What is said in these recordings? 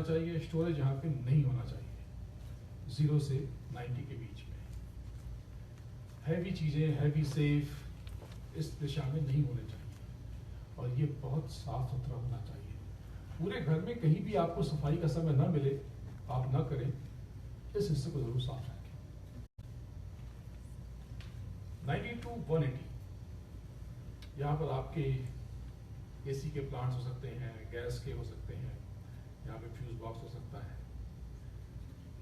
होना चाहिए, स्टोरेज यहाँ पे नहीं होना चाहिए, 0 से 90 के बीच में। हैवी चीज़ें, हैवी सेफ इस दिशा में नहीं होने चाहिए, और ये बहुत साफ सुथरा होना चाहिए। पूरे घर में कहीं भी आपको सफाई का समय न मिले, आप न करें, इस हिस्से को जरूर साफ रखें। 90 to 180, यहाँ पर आपके एसी के प्लांट्स हो सकते हैं, गैस के हो सकते हैं, यहाँ पे फ्यूज बॉक्स हो सकता है,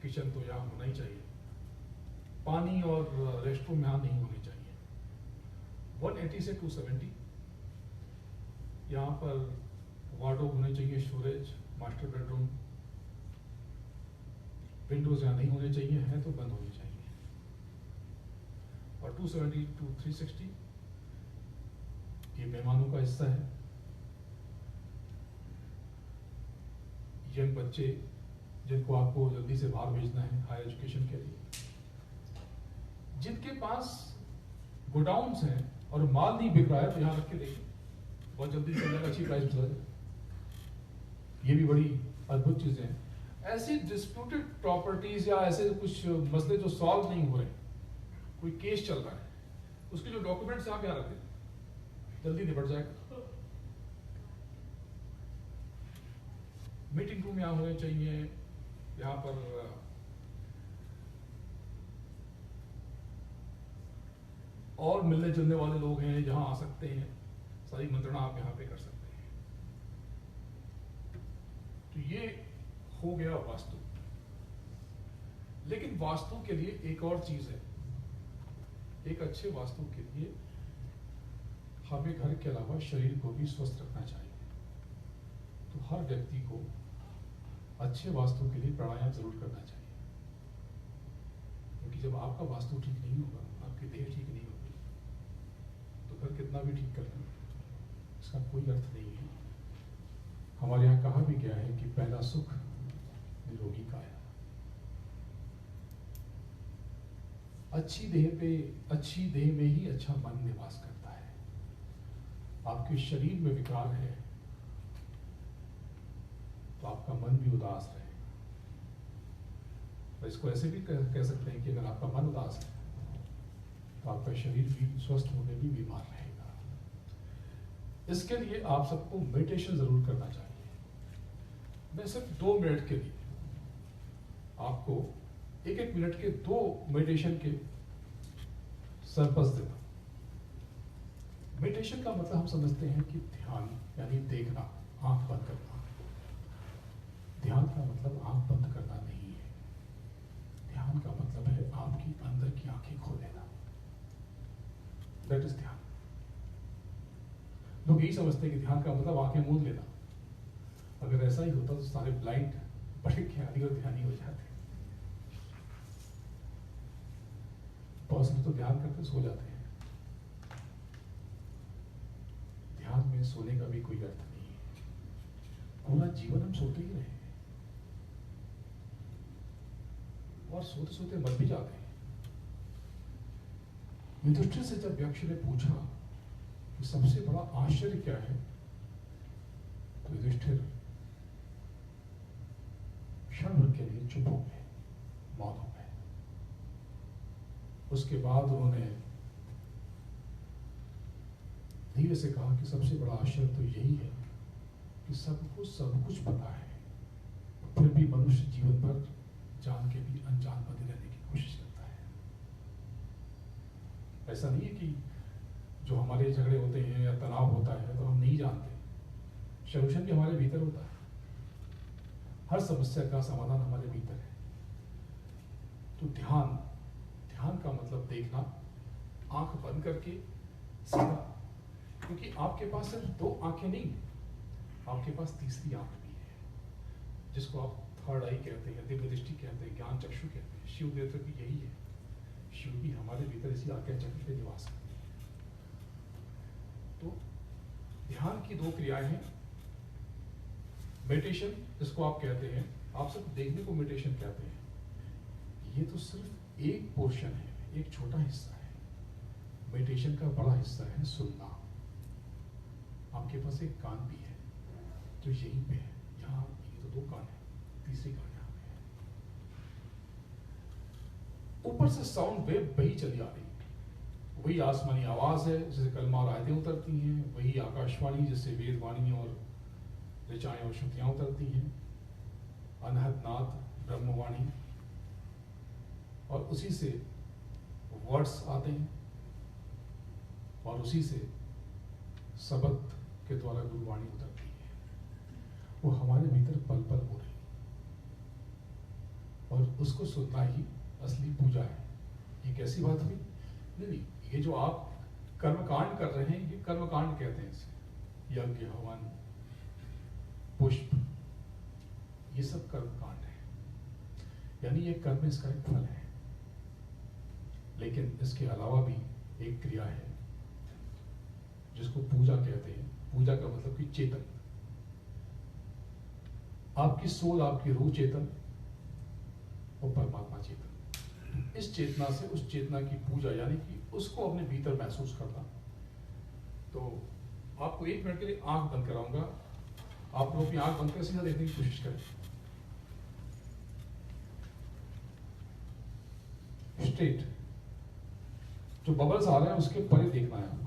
किचन तो यहाँ होना ही चाहिए, पानी और रेस्टरूम यहाँ नहीं होने चाहिए। 180 से 270, यहाँ पर वार्डरोब होने चाहिए, स्टोरेज, मास्टर बेडरूम, विंडोज यहाँ नहीं होने चाहिए, हैं तो बंद होनी चाहिए। और 270 to 360, ये मेहमानों का हिस्सा है। यंग बच्चे जिनको आपको जल्दी से बाहर भेजना है हायर एजुकेशन के लिए, जिनके पास गोडाउन्स हैं और माल नहीं बिक रहा है, तो यहाँ रख के देखिए, बहुत जल्दी चल जाएगा, अच्छी प्राइस में चला जाएगा। ये भी बड़ी अद्भुत चीजें हैं। ऐसी डिस्प्यूटेड प्रॉपर्टीज या ऐसे कुछ मसले जो सॉल्व नहीं हो रहे, कोई केस चल रहा है, उसके जो डॉक्यूमेंट्स आप यहाँ रख दें, जल्दी निपट जाएगा। मीटिंग रूम यहाँ होने चाहिए, यहाँ पर और मिलने जुलने वाले लोग हैं जहां आ सकते हैं, सारी मंत्रणा आप यहाँ पे कर सकते हैं। तो ये हो गया वास्तु। लेकिन वास्तु के लिए एक और चीज है। एक अच्छे वास्तु के लिए हमें घर के अलावा शरीर को भी स्वस्थ रखना चाहिए। तो हर व्यक्ति को अच्छे वास्तु के लिए प्राणायाम जरूर करना चाहिए, क्योंकि जब आपका वास्तु ठीक नहीं होगा, आपकी देह ठीक नहीं होगी, तो घर कितना भी ठीक कर लें, इसका कोई अर्थ नहीं है। हमारे यहाँ कहा भी गया है कि पहला सुख निरोगी काया। अच्छी देह में ही अच्छा मन निवास करता है। आपके शरीर में विकार है तो आपका मन भी उदास रहे। तो इसको ऐसे भी कह सकते हैं कि अगर आपका मन उदास है तो आपका शरीर भी स्वस्थ होने भी बीमार रहेगा। इसके लिए आप सबको मेडिटेशन जरूर करना चाहिए। मैं सिर्फ 2 मिनट के लिए आपको 1-1 मिनट के 2 मेडिटेशन के सरपस देता हूं। मेडिटेशन का मतलब हम समझते हैं कि ध्यान यानी देखना, आंख बंद करना। ध्यान का मतलब आंख बंद करना नहीं है। ध्यान का मतलब है आपकी अंदर की आंखें खोल लेना। दैट इज ध्यान। लोग यही समझते हैं कि ध्यान का मतलब आंखें मूंद लेना। अगर ऐसा ही होता तो सारे ब्लाइंड बड़े ज्ञानी और ध्यानी हो जाते। बहुत से तो ध्यान करके सो जाते हैं। ध्यान में सोने का भी कोई अर्थ नहीं है। पूरा जीवन हम सोते ही रहे और सोते सोते मर भी जाते हैं। युधिष्ठिर से जब यक्ष ने पूछा कि सबसे बड़ा आश्चर्य क्या है, तो युधिष्ठिर क्षण भर के लिए चुप हो गए, मौन हो गए। उसके बाद उन्होंने धीरे से कहा कि सबसे बड़ा आश्चर्य तो यही है कि सबको सब कुछ पता है, फिर भी मनुष्य जीवन भर जान के भी अनजान बने रहने की कोशिश करता है। ऐसा नहीं है कि जो हमारे झगड़े होते हैं या तनाव होता है तो हम नहीं जानते। सॉल्यूशन भी हमारे भीतर होता है। हर समस्या का समाधान हमारे भीतर है। तो ध्यान का मतलब देखना, आंख बंद करके सीधा, क्योंकि आपके पास सिर्फ 2 आंखें नहीं, आपके पास तीसरी आंख भी है, जिसको आप थर्ड आई कहते हैं, दिव्य दृष्टि कहते हैं, ज्ञान चक्षु कहते हैं। शिव देवता की यही है। शिव भी हमारे भीतर इसी आज्ञा चक्र पे निवास करते हैं। तो ध्यान की 2 क्रियाएं हैं। मेडिटेशन जिसको आप कहते हैं, आप सब देखने को मेडिटेशन कहते हैं, ये तो सिर्फ एक पोर्शन है, एक छोटा हिस्सा है। मेडिटेशन का बड़ा हिस्सा है सुनना। आपके पास एक कान भी है जो यहीं पे है, यहाँ ये तो 2 कान है। तीसरी कहानी आ गई। ऊपर से साउंड वेव वही चली आ रही है, वही आसमानी आवाज है जिसे कलमा और आयतें उतरती हैं, वही आकाशवाणी जिससे वेदवाणी और ऋचाएं और श्रुतियां उतरती हैं, अनहद नाद ब्रह्मवाणी, और उसी से वर्ड्स आते हैं और उसी से शब्द के द्वारा गुरुवाणी उतरती है। वो हमारे भीतर पल पल हो रही और उसको सुनना ही असली पूजा है। ये कैसी बात हुई? नहीं, ये जो आप कर्मकांड कर रहे हैं, ये कर्मकांड कहते हैं इसे। यज्ञ, हवन, पुष्प, ये सब कर्मकांड है, यानी ये कर्म इसका एक फल है। लेकिन इसके अलावा भी एक क्रिया है जिसको पूजा कहते हैं। पूजा का मतलब कि चेतन, आपकी सोल, आपकी रूह चेतन और परमात्मा चेतन। इस चेतना से उस चेतना की पूजा, यानी कि उसको अपने भीतर महसूस करना। तो आपको 1 मिनट के लिए आंख बंद कराऊंगा, आप लोग अपनी आंख बंद कर सीधा देखने की कोशिश करें। स्ट्रेट जो बबल्स आ रहे हैं उसके परे देखना है हमको।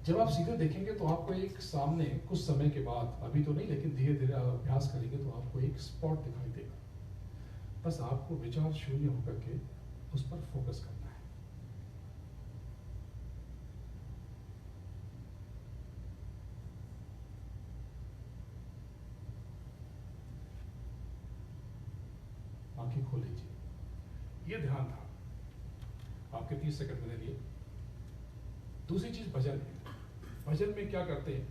जब आप सीधे देखेंगे तो आपको एक सामने कुछ समय के बाद, अभी तो नहीं लेकिन धीरे धीरे आप अभ्यास करेंगे तो आपको एक स्पॉट दिखाई देगा। बस आपको विचार शून्य होकर के उस पर फोकस करना है। आंखें खोल लीजिए। ये ध्यान था आपके 30 सेकंड मैंने लिए। दूसरी चीज भजन है। भजन में क्या करते हैं?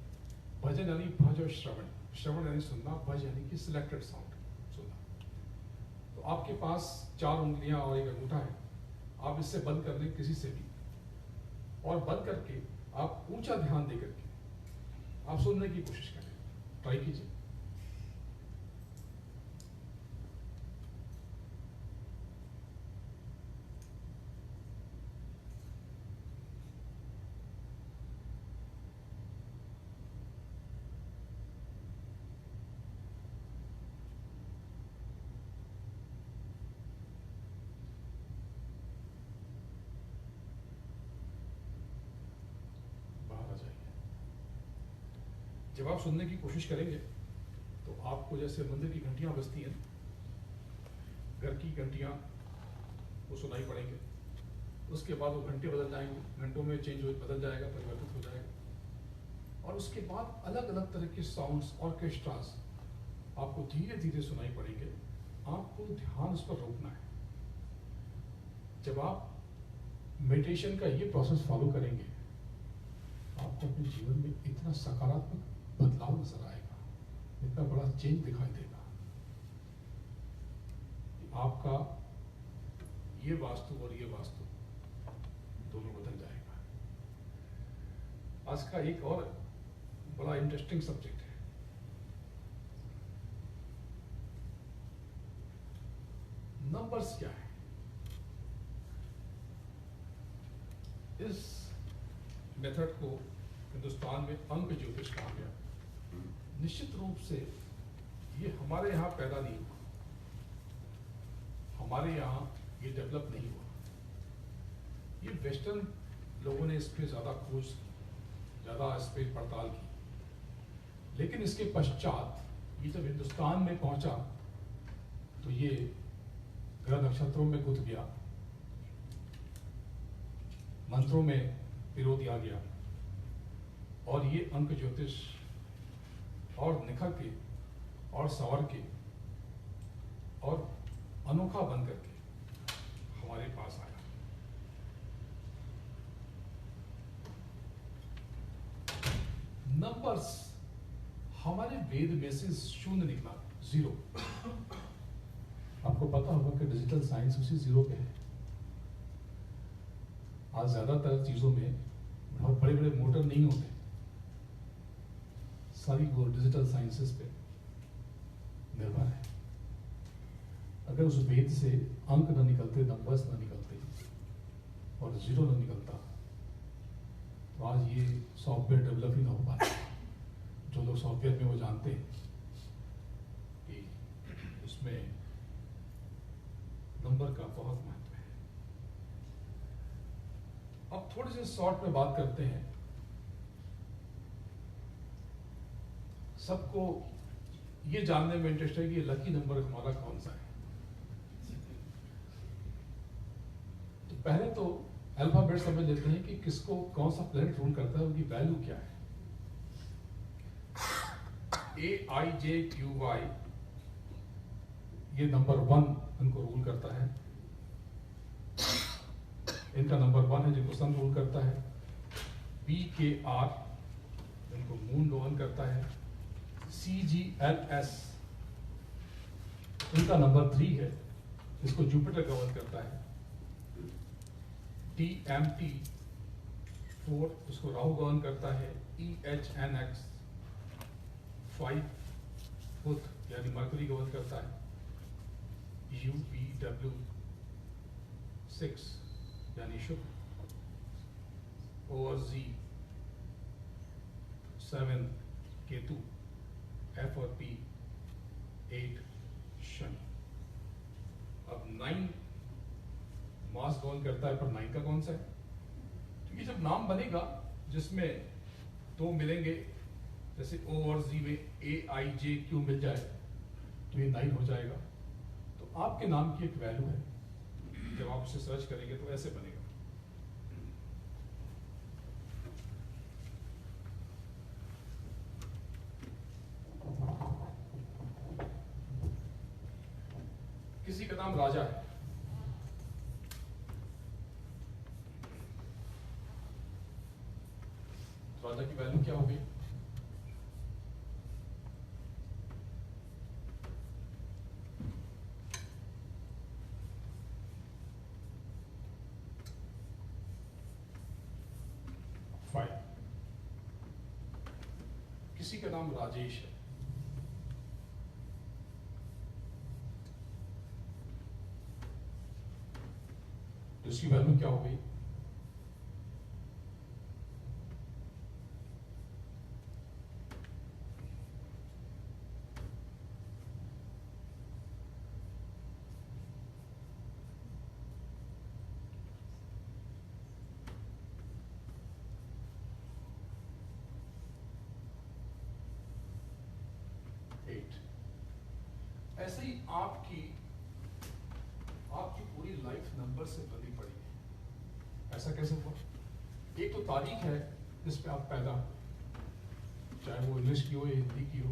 भजन यानी भज और श्रवण। श्रवण यानी सुनना, भज यानी कि सिलेक्टेड साउंड सुनना। तो आपके पास 4 उंगलियां और एक अंगूठा है, आप इससे बंद कर लें किसी से भी, और बंद करके आप ऊंचा ध्यान दे करके आप सुनने की कोशिश करें। ट्राई कीजिए। जब आप सुनने की कोशिश करेंगे तो आपको जैसे मंदिर की घंटियां बजती हैं, घर की घंटियां, वो सुनाई पड़ेंगे। उसके बाद वो घंटे बदल जाएंगे, घंटों में बदल जाएगा, परिवर्तित हो जाएगा। और उसके बाद अलग अलग तरह के साउंड्स, ऑर्केस्ट्रास आपको धीरे धीरे सुनाई पड़ेंगे। आपको ध्यान उस पर रोकना है। जब आप मेडिटेशन का ये प्रोसेस फॉलो करेंगे, आपको अपने जीवन में इतना सकारात्मक बदलाव नजर आएगा, इतना बड़ा चेंज दिखाई देगा कि आपका ये वास्तु और ये वास्तु दोनों बदल जाएगा। आज का एक और बड़ा इंटरेस्टिंग सब्जेक्ट है, नंबर्स क्या है। इस मेथड को हिंदुस्तान में अंक ज्योतिष कहा गया। निश्चित रूप से ये हमारे यहाँ पैदा नहीं हुआ, हमारे यहाँ ये डेवलप नहीं हुआ। ये वेस्टर्न लोगों ने इस पर ज्यादा खोज की, ज्यादा इस पर पड़ताल की। लेकिन इसके पश्चात ये जब हिंदुस्तान में पहुंचा तो ये ग्रह नक्षत्रों में गुथ गया, मंत्रों में पिरो दिया गया, और ये अंक ज्योतिष और निखर के और संवर के और अनोखा बन करके हमारे पास आया। नंबर्स हमारे वेद में से शून्य निकला, 0। आपको पता होगा कि डिजिटल साइंस उसी 0 पे है। आज ज्यादातर चीजों में बहुत बड़े बड़े मोटर नहीं होते, सारी वो डिजिटल साइंसेस पे निर्भर है। अगर उस वेद से अंक न निकलते, नंबर्स न निकलते और जीरो न निकलता, तो आज ये सॉफ्टवेयर डेवलप ही ना हो पाता। जो लोग सॉफ्टवेयर में वो जानते हैं कि उसमें नंबर का बहुत महत्व है। अब थोड़ी सी शॉर्ट में बात करते हैं। सबको ये जानने में इंटरेस्ट है कि लकी नंबर हमारा कौन सा है। तो पहले तो अल्फाबेट समझ लेते हैं कि किसको कौन सा प्लैनेट रूल करता है, उनकी वैल्यू क्या है। AIJQY ये नंबर 1 इनको रूल करता है। इनका नंबर 1 है जिनको सन रूल करता है। PKR इनको मून गवर्न करता है। CGLS इनका नंबर 3 है, इसको जुपिटर गवर्न करता है। TMT 4 इसको राहु गवर्न करता है। EHNX 5 बुध यानी मरकरी गवर्न करता है। UPW 6 यानी शुक्र। ORZ 7 केतु। F और P 8 शनि। अब 9 मास गवर्न करता है, पर 9 का कौन सा है? क्योंकि जब नाम बनेगा जिसमें दो मिलेंगे, जैसे O और Z में AIJQ मिल जाए तो ये 9 हो जाएगा। तो आपके नाम की एक वैल्यू है, जब आप उसे सर्च करेंगे तो ऐसे बनेगा। किसी का नाम राजा है, राजा की वैल्यू क्या होगी? किसी का नाम राजेश है, तो इसकी वैल्यू क्या हो गई? ऐसे ही आपकी पूरी लाइफ नंबर से बंधी पड़ी है। ऐसा कैसे हुआ? एक तो तारीख है जिस पे आप पैदा, चाहे वो इंग्लिश की हो या हिंदी की हो।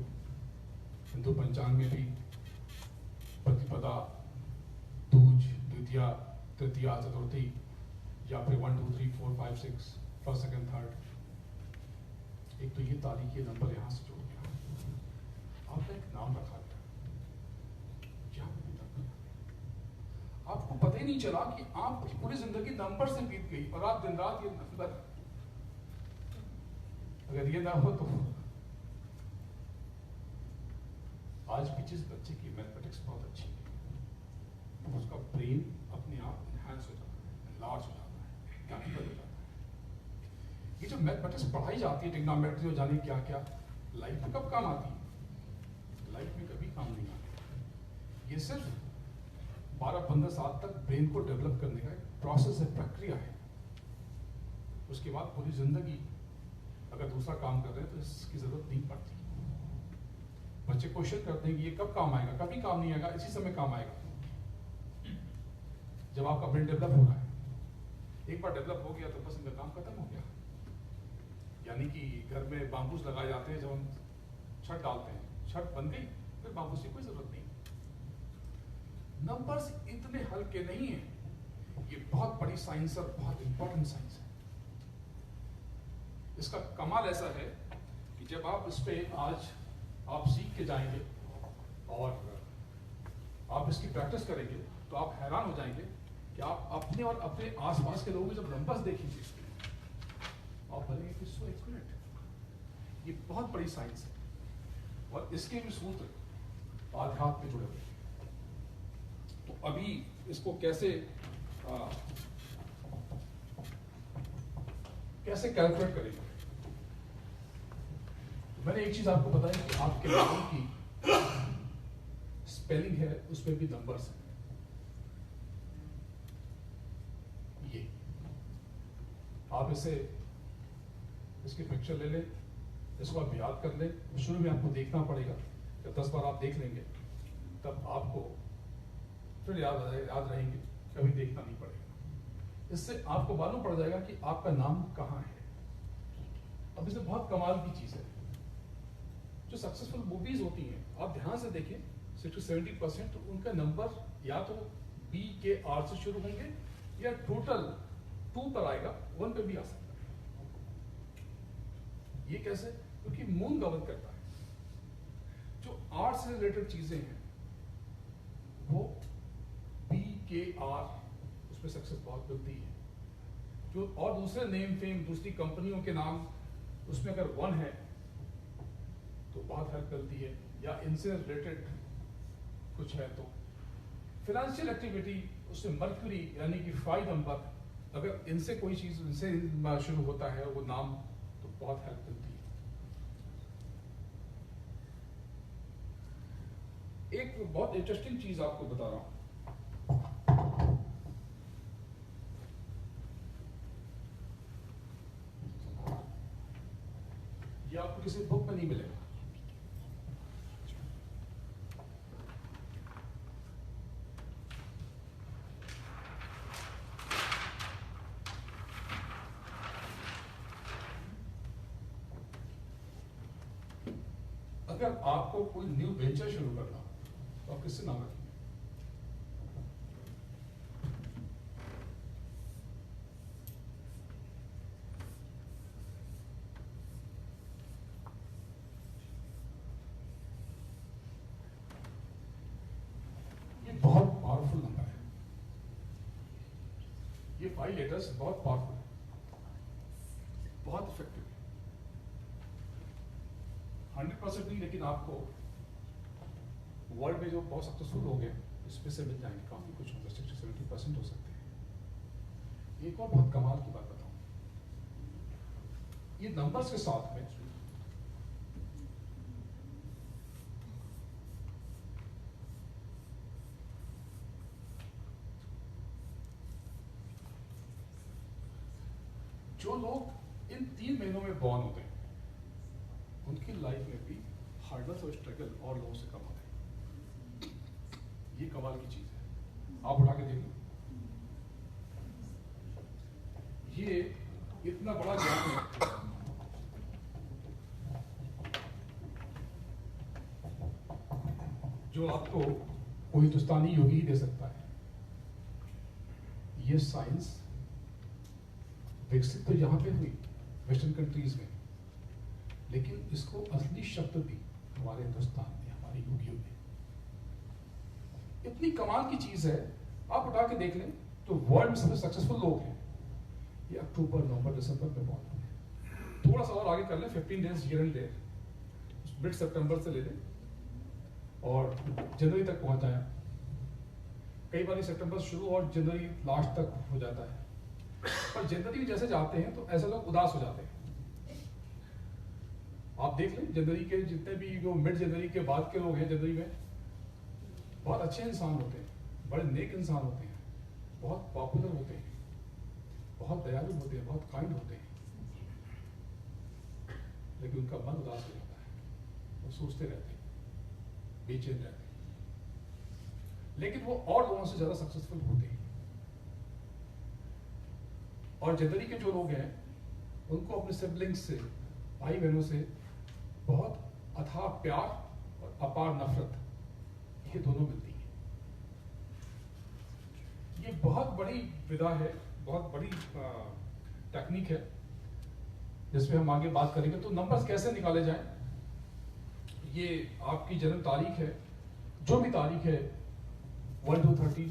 हिंदू पंचांग में भी प्रतिपदा, दूज, द्वितीया, तृतीया, चतुर्थी, या फिर 1 2 3 4 5 6 फर्स्ट सेकंड थर्ड। एक तो ये तारीख, ये नंबर यहां से जुड़ गया। आपने एक नाम रखा, आपको पता ही नहीं चला कि आपकी पूरी जिंदगी नंबर से बीत गई और आप दिन रात ये नंबर, अगर ये ना हो तो आज भी जिस बच्चे की मैथमेटिक्स बहुत अच्छी है, उसका ब्रेन अपने आप एनहांस हो जाता है, लार्ज हो जाता है, कैपेबल हो जाता है। ये जो मैथमेटिक्स पढ़ाई जाती है, ट्रिग्नोमेट्री हो जाने क्या क्या, लाइफ में कब काम आती है? लाइफ में कभी काम नहीं आती। ये सिर्फ 12-15 साल तक ब्रेन को डेवलप करने का एक प्रोसेस है, प्रक्रिया है। उसके बाद पूरी जिंदगी अगर दूसरा काम कर रहे हैं तो इसकी जरूरत नहीं पड़ती। बच्चे क्वेश्चन करते हैं कि ये कब काम आएगा? कभी काम नहीं आएगा, इसी समय काम आएगा जब आपका ब्रेन डेवलप हो रहा है। एक बार डेवलप हो गया तो बस इनका काम खत्म हो गया। यानी कि घर में बाम्बूस लगाए जाते हैं, जब हम छत डालते हैं, छत बन गई, फिर बाम्बूस की कोई जरूरत नहीं। नंबर्स इतने हल्के नहीं है, ये बहुत बड़ी साइंस और बहुत इंपॉर्टेंट साइंस है। इसका कमाल ऐसा है कि जब आप इस पे आज आप सीख के जाएंगे और आप इसकी प्रैक्टिस करेंगे तो आप हैरान हो जाएंगे कि आप अपने और अपने आसपास के लोगों में जब नंबर्स देखेंगे आप बोलेंगे कि सो एक्यूरेट। ये बहुत बड़ी साइंस है और इसके भी सूत्र आध्यात्म में जुड़े हुए हैं। अभी इसको कैसे कैलकुलेट करेंगे। मैंने एक चीज आपको बताई कि आपके नाम की स्पेलिंग है, उसमें भी नंबर्स हैं। ये आप इसकी पिक्चर ले लें, इसको आप याद कर लें। शुरू में आपको देखना पड़ेगा, जब 10 बार आप देख लेंगे तब आपको फिर याद रहेंगे, कभी देखना नहीं पड़ेगा। इससे आपको मालूम पड़ जाएगा कि आपका नाम कहाँ है। अब इसमें बहुत कमाल की चीज है, जो सक्सेसफुल मूवीज होती हैं आप ध्यान से देखिए, 60-70% तो उनका नंबर या तो BKR से शुरू होंगे या टोटल 2 पर आएगा, 1 पे भी आ सकता है। ये कैसे? क्योंकि मून गवर्न करता है। जो आर्ट से रिलेटेड चीजें हैं वो BKR, उसमें सक्सेस बहुत मिलती है। जो और दूसरे नेम फेम, दूसरी कंपनियों के नाम, उसमें अगर 1 है तो बहुत हेल्प मिलती है, या इनसे रिलेटेड कुछ है। तो फाइनेंशियल एक्टिविटी, उसमें मर्क्यूरी यानी कि 5 नंबर, अगर इनसे कोई चीज इनसे शुरू होता है वो नाम, तो बहुत हेल्प मिलती है। एक बहुत इंटरेस्टिंग चीज आपको बता रहा हूं। ये आपको किसी बुक में नहीं मिलेगा। अगर आपको कोई न्यू वेंचर शुरू करना तो आप किससे नाम रखेंगे? ये बहुत पावरफुल नंबर है, ये 5 लेटर्स बहुत पावरफुल है, बहुत इफेक्टिव है। 100% नहीं, लेकिन आपको वर्ल्ड में जो बहुत सक्सेसफुल हो गए इसमें से मिल जाएंगे, काफी कुछ होगा, 60-70% हो सकते हैं। एक और बहुत कमाल की बात बताऊं, ये नंबर्स के साथ में जो लोग इन 3 महीनों में बॉर्न होते हैं उनकी लाइफ में भी हार्डनेस और स्ट्रगल और लोगों से कम होते हैं। ये कमाल की चीज है, आप उठा के देखिए। ये इतना बड़ा ज्ञान है, जो आपको कोई हिंदुस्तानी योगी ही दे सकता है। ये साइंस विकसित तो यहां पे हुई वेस्टर्न कंट्रीज में, लेकिन इसको असली शब्द भी हमारे हिंदुस्तान में, हमारे योगियों में। इतनी कमाल की चीज है, आप उठा के देख लें तो वर्ल्ड में सबसे सक्सेसफुल लोग हैं ये अक्टूबर, नवंबर, दिसंबर में बॉर्न हुए। थोड़ा सा और आगे कर लें, 15 days here and there, mid सितंबर से ले लें और जनवरी तक पहुंच जाए। कई बार सितंबर शुरू और जनवरी लास्ट तक हो जाता है, पर जनवरी में जैसे जाते हैं तो ऐसे लोग उदास हो जाते हैं। आप देख लें जनवरी के जितने भी जो मिड जनवरी के बाद के लोग हैं, जनवरी में बहुत अच्छे इंसान होते हैं, बड़े नेक इंसान होते हैं, बहुत पॉपुलर होते हैं, बहुत दयालु होते हैं, बहुत काइंड होते हैं, लेकिन उनका मन उदास हो जाता है, वो सोचते रहते हैं, बेचैन रहते हैं। लेकिन वो और लोगों से ज्यादा सक्सेसफुल होते हैं। और जनवरी के जो लोग हैं उनको अपने सिबलिंग्स से, भाई बहनों से बहुत अथाह प्यार और अपार नफरत, ये दोनों मिलती है। ये बहुत बड़ी विधा है, बहुत बड़ी टेक्निक है, जिसमें हम आगे बात करेंगे। तो नंबर्स कैसे निकाले जाएं, ये आपकी जन्म तारीख है, जो भी तारीख है 1 to 30,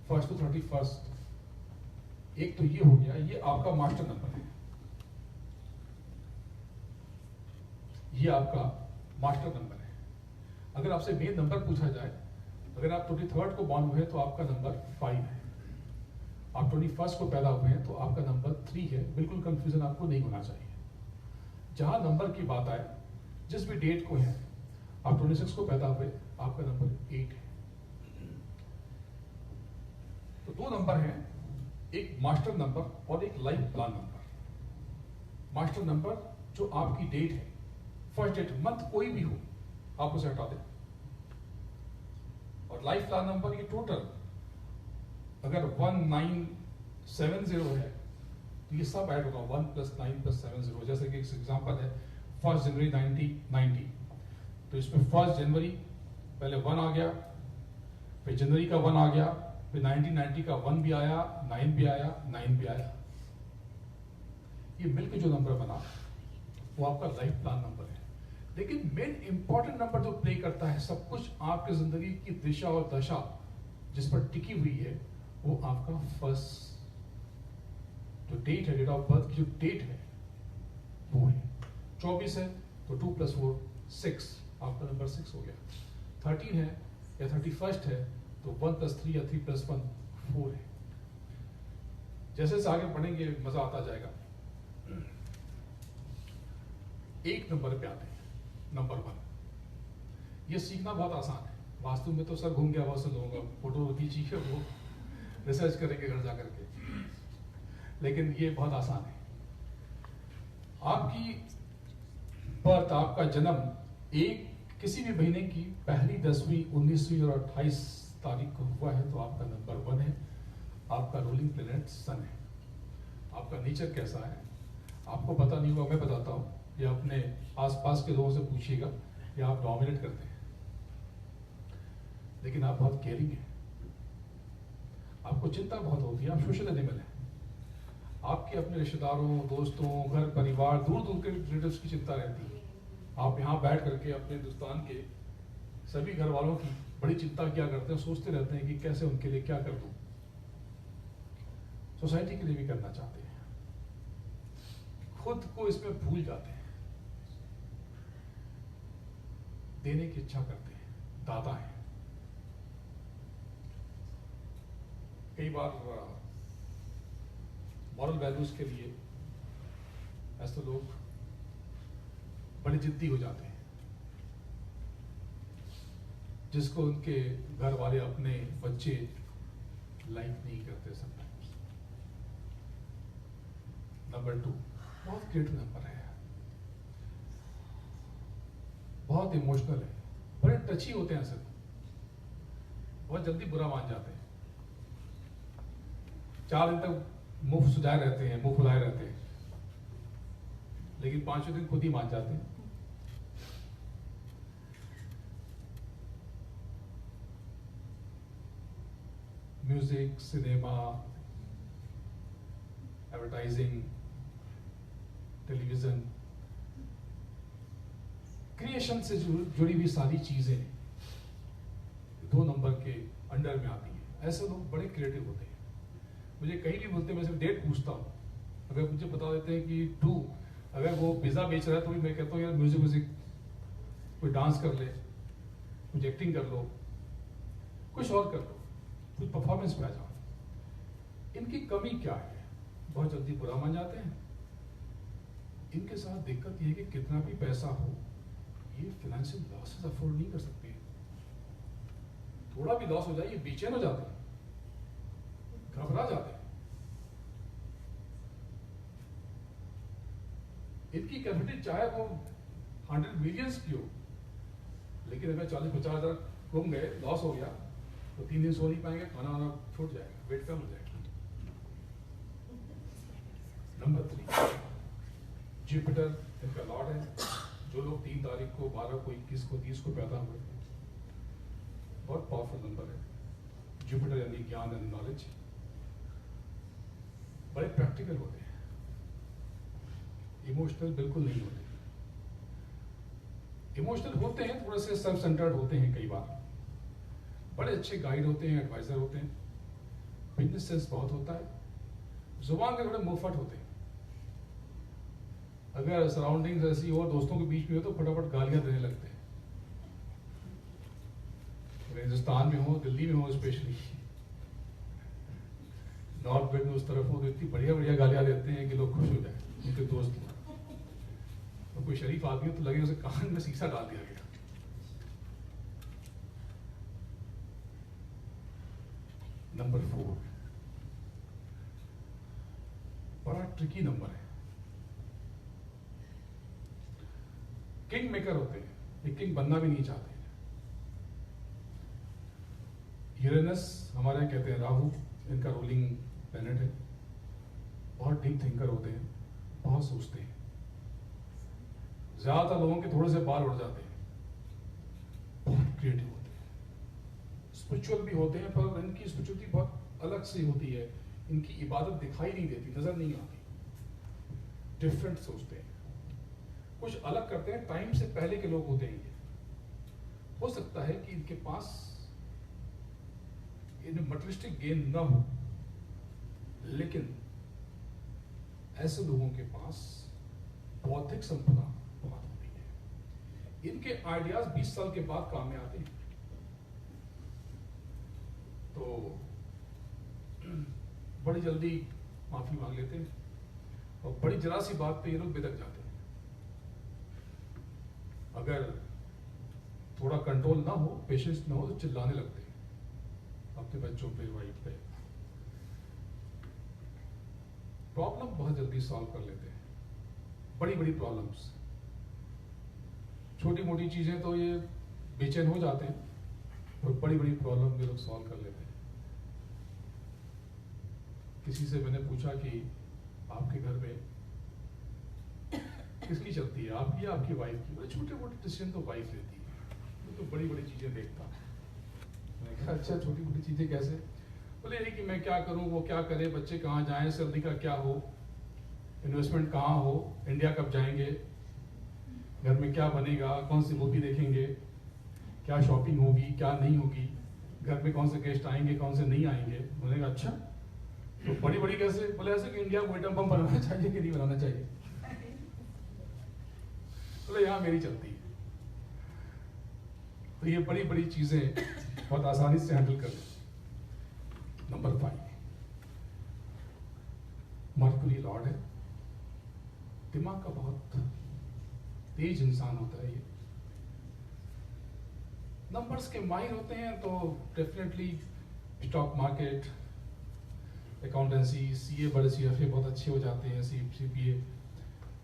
1st to 31st, एक तो ये हो गया, ये आपका मास्टर नंबर है, ये आपका मास्टर नंबर है। अगर आपसे मेन नंबर पूछा जाए अगर आप 23rd को बॉर्न हुए तो आपका नंबर 5 है, आप 21st को पैदा हुए हैं तो आपका नंबर 3 है। बिल्कुल कंफ्यूजन आपको नहीं होना चाहिए। जहां नंबर की बात आए, जिस भी डेट को है, आप 26 को पैदा हुए, आपका नंबर 8 है। तो दो नंबर हैं, एक मास्टर नंबर और एक life plan number. Master number जो आपकी डेट है, फर्स्ट डेट, मंथ कोई भी हो, आप उसे हटा दें। और लाइफ प्लान नंबर ये टोटल अगर 1970 है तो ये सब ऐड होगा, 1 + 9 + 70। जैसे कि एक एग्जांपल है 1 जनवरी 1990, तो इसमें 1 जनवरी पहले 1 आ गया, फिर जनवरी का 1 आ गया, फिर 1990 का 1 भी आया, 9 भी आया, 9 भी आया। ये मिलकर जो नंबर बना वो आपका लाइफ प्लान नंबर है। लेकिन मेन इंपॉर्टेंट नंबर जो प्ले करता है सब कुछ आपकी जिंदगी की दिशा और दशा जिस पर टिकी हुई है, वो आपका फर्स्ट जो डेट है, डेट ऑफ बर्थ की जो डेट है वो है। 24 है तो 2 + 4 6, आपका नंबर 6 हो गया। 13 है या 31st है तो 1 + 3 या 3 + 1 4 है। जैसे जैसे आगे बढ़ेंगे मजा आता जाएगा। एक नंबर पे आते हैं, नंबर 1। ये सीखना बहुत आसान है, वास्तव में तो सर घूम गया बहुत से लोगों का, फोटो खींचिए, वो रिसर्च करेंगे घर जा करके, लेकिन ये बहुत आसान है। आपकी बर्थ, आपका जन्म एक किसी भी महीने की पहली, 10वीं, 19वीं और 28 तारीख को हुआ है तो आपका नंबर 1 है। आपका रूलिंग प्लेनेट सन है। आपका नेचर कैसा है आपको पता नहीं होगा, मैं बताता हूँ, या अपने आसपास के लोगों से पूछिएगा, या आप डोमिनेट करते हैं, लेकिन आप बहुत केयरिंग हैं, आपको चिंता बहुत होती है, आप सोशल एनिमल हैं। आपके अपने रिश्तेदारों, दोस्तों, घर परिवार, दूर दूर के रिलेटिव्स की चिंता रहती है। आप यहाँ बैठ करके अपने हिंदुस्तान के सभी घर वालों की बड़ी चिंता क्या करते हैं, सोचते रहते हैं कि कैसे उनके लिए क्या कर दूं, सोसाइटी के लिए भी करना चाहते हैं, खुद को इसमें भूल जाते हैं, देने की इच्छा करते हैं, दाता हैं। कई बार मॉरल वैल्यूज के लिए ऐसे लोग बड़े जिद्दी हो जाते हैं, जिसको उनके घर वाले, अपने बच्चे लाइक नहीं करते समटाइम्स। नंबर 2 बहुत क्रिएटिव नंबर है, बहुत इमोशनल है, बड़े टची होते हैं सब, बहुत जल्दी बुरा मान जाते हैं। 4 दिन तक मुंह सुजाए रहते हैं, मुंह फुलाए रहते हैं, लेकिन 5वें दिन खुद ही मान जाते हैं। Music, cinema, advertising, television, creation से जुड़ी हुई सारी चीजें 2 नंबर के अंडर में आती है। ऐसे लोग बड़े क्रिएटिव होते हैं। मुझे कहीं भी बोलते हैं, मैं सिर्फ डेट पूछता हूँ, अगर मुझे बता देते हैं कि 2, अगर वो पिज्जा बेच रहा है तो भी मैं कहता हूँ यार म्यूजिक, कोई डांस कर ले, कुछ एक्टिंग कर लो, कुछ और कर लो, कुछ परफॉर्मेंस पे आ जाओ। इनकी कमी क्या है, बहुत जल्दी बुरा मान जाते हैं। इनके साथ दिक्कत ये है कि कितना भी पैसा हो, ये फाइनेंशियल लॉसेस अफोर्ड नहीं कर सकते। थोड़ा भी लॉस हो जाए ये बेचैन हो जाते हैं, घबरा जाते हैं। इनकी कैपेसिटी चाहे वो 100 मिलियंस की हो, लेकिन अगर 40-50 हजार घूम गए, लॉस हो गया, तो 3 दिन सो नहीं पाएंगे, खाना वाना छूट जाएगा, वेट कम हो जाएगा। नंबर 3 जुपिटर इनका लॉर्ड है। जो लोग 3 तारीख को, 12 को, 21 को, 30 को पैदा हुए, बहुत पावरफुल नंबर है। जुपिटर यानी ज्ञान एंड नॉलेज। बड़े प्रैक्टिकल होते हैं, इमोशनल बिल्कुल नहीं होते। इमोशनल होते हैं, थोड़े से सेल्फ सेंटर्ड होते हैं, कई बार बड़े अच्छे गाइड होते हैं, एडवाइजर होते हैं, बिजनेस सेंस बहुत होता है, जुबान के थोड़े मुंहफट होते हैं। अगर सराउंडिंग्स ऐसी और दोस्तों के बीच में हो तो फटाफट गालियां देने लगते हैं। हिंदुस्तान में हो, दिल्ली में हो, स्पेशली नॉर्थ बेल्ट में उस तरफ हो, तो इतनी बढ़िया बढ़िया गालियां देते हैं कि लोग खुश हो जाए, उनके दोस्त। तो कोई शरीफ आदमी तो लगे उसे कान में शीशा डाल दिया गया। नंबर 4 बड़ा ट्रिकी नंबर है। किंग मेकर होते हैं, ये किंग बनना भी नहीं चाहते। यूरेनस हमारे कहते हैं राहु, इनका रूलिंग प्लैनेट है। बहुत डीप थिंकर होते हैं, बहुत सोचते हैं। ज्यादातर लोगों के थोड़े से बाल उड़ जाते हैं। बहुत क्रिएटिव होते हैं, स्पिरिचुअल भी होते हैं, पर इनकी स्पिरिचुअलिटी बहुत अलग से होती है। इनकी इबादत दिखाई नहीं देती, नजर नहीं आती। डिफरेंट सोचते हैं, कुछ अलग करते हैं। टाइम से पहले के लोग होते हैं ये। हो सकता है कि इनके पास इन्हें मटेरियलिस्टिक गेन ना हो, लेकिन ऐसे लोगों के पास बौद्धिक संपदा बहुत होती है। इनके आइडियाज 20 साल के बाद काम में आते हैं। तो बड़ी जल्दी माफी मांग लेते हैं और बड़ी जरा सी बात पे ये लोग बिदक जाते हैं। अगर थोड़ा कंट्रोल ना हो, पेशेंस ना हो, तो चिल्लाने लगते हैं अपने बच्चों पे, वाइफ पे। प्रॉब्लम बहुत जल्दी सॉल्व कर लेते हैं, बड़ी बड़ी प्रॉब्लम्स। छोटी मोटी चीजें तो ये बेचैन हो जाते हैं, और बड़ी बड़ी प्रॉब्लम ये लोग सॉल्व कर लेते हैं। किसी से मैंने पूछा कि आपके घर में किसकी चलती है, आपकी या आपकी वाइफ की? बोले छोटे मोटे डिसीजन तो वाइफ लेती है, तो बड़ी बड़ी चीजें देखता है। मैंने कहा अच्छा, छोटी मोटी चीजें कैसे? बोले यही कि मैं क्या करूं, वो क्या करे, बच्चे कहाँ जाएं, सैलरी का क्या हो, इन्वेस्टमेंट कहाँ हो, इंडिया कब जाएंगे, घर में क्या बनेगा, कौन सी मूवी देखेंगे, क्या शॉपिंग होगी, क्या नहीं होगी, घर में कौन से गेस्ट आएंगे, कौन से नहीं आएंगे। मैंने कहा अच्छा, तो बड़ी बड़ी कैसे? बोले ऐसे कि इंडिया को एटम बम बनाना चाहिए कि नहीं बनाना चाहिए। बोले यहाँ मेरी चलती है। तो ये बड़ी बड़ी चीजें बहुत आसानी से हैंडल कर लें। नंबर 5 मर्कुरी लॉर्ड है, दिमाग का बहुत तेज इंसान होता है ये। नंबर्स के माहिर होते हैं, तो definitely stock market, accountancy, CA, बड़े सीएफए बहुत अच्छे हो जाते हैं, सीपीए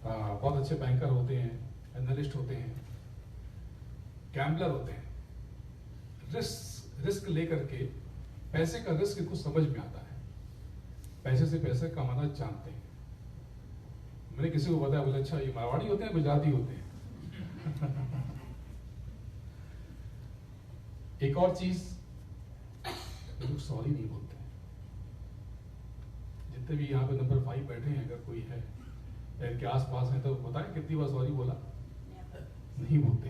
बहुत अच्छे बैंकर होते हैं, एनालिस्ट होते हैं, गैम्बलर होते हैं। रिस्क लेकर के पैसे का रिस्क कुछ समझ में आता है, पैसे से पैसे कमाना जानते हैं। मैंने किसी को बताया, बोले अच्छा ये मारवाड़ी होते हैं, गुजराती होते हैं। एक और चीज, लोग सॉरी नहीं बोलते हैं। जितने भी यहाँ पे नंबर 5 बैठे हैं, अगर कोई है या इनके आसपास है, तो बताएं कितनी बार सॉरी बोला? नहीं बोलते।